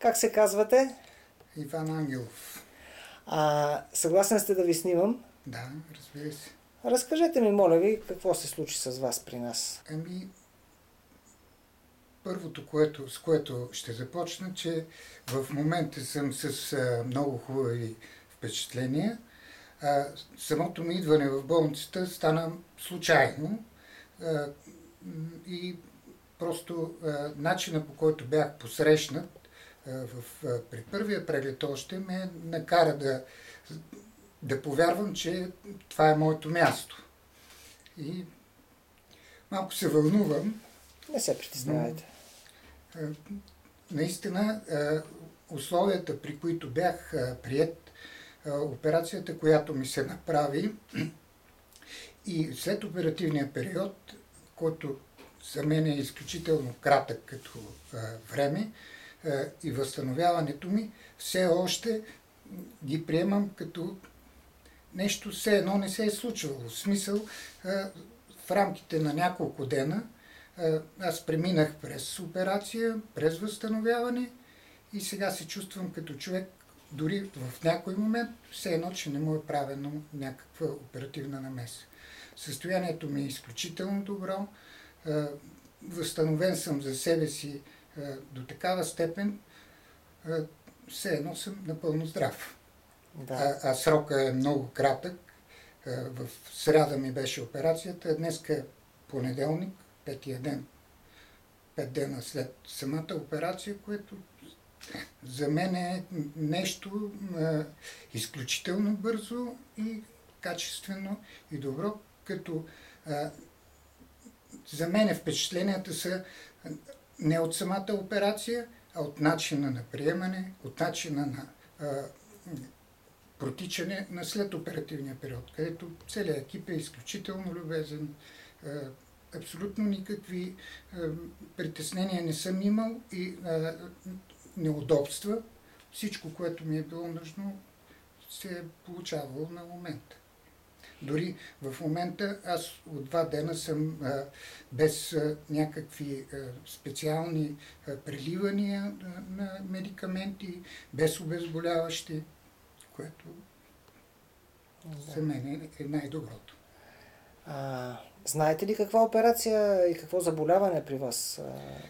Как се казвате? Иван Ангелов. Съгласен сте да ви снимам? Да, разбира се. Разкажете ми, моля ви, какво се случи с вас при нас. Първото, с което ще започна, че в момента съм с много хубави впечатления. Самото ми идване в болницата стана случайно и просто начина, по който бях посрещнат при първия преглед още ме накара да повярвам, че това е моето място. И малко се вълнувам. Не се притеснявайте. Наистина, условията, при които бях приет, операцията, която ми се направи и след оперативния период, който за мен е изключително кратък като време, и възстановяването ми, все още ги приемам като нещо все едно не се е случвало. В смисъл, в рамките на няколко дена аз преминах през операция, през възстановяване и сега се чувствам като човек, дори в някой момент, все едно, че не му е правено някаква оперативна намеса. Състоянието ми е изключително добро, възстановен съм за себе си до такава степен, все едно съм напълно здрав. Да. А срока е много кратък. В сряда ми беше операцията, днеска е понеделник, петия ден, 5 дена след самата операция, което за мен е нещо изключително бързо и качествено и добро, като за мен впечатленията са не от самата операция, а от начина на приемане, от начина на протичане на следоперативния период, където целият екип е изключително любезен, абсолютно никакви притеснения не съм имал и неудобства. Всичко, което ми е било нужно, се е получавало на момента. Дори в момента аз от 2 дена съм без някакви специални преливания на медикаменти, без обезболяващи, което за мен е най-доброто. Знаете ли каква операция и какво заболяване при вас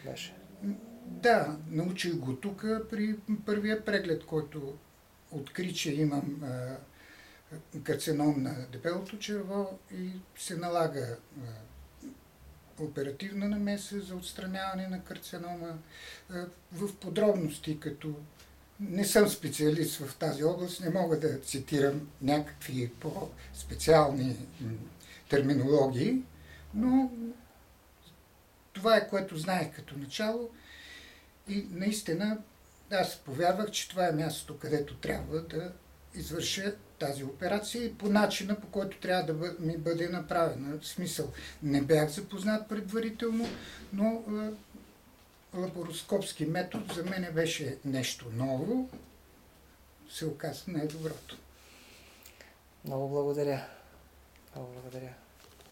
беше? Да, научих го тук при първия преглед, който откри, че имам карцином на дебелото черво и се налага оперативна намеса за отстраняване на карцинома. В подробности, като не съм специалист в тази област, не мога да цитирам някакви по-специални терминологии, но това е, което знаех като начало и наистина аз повярвах, че това е мястото, където трябва да извърша тази операция и по начина, по който трябва да ми бъде направена. В смисъл, не бях запознат предварително, но лапароскопски метод за мен беше нещо ново, се оказа най-доброто. Много благодаря. Много благодаря.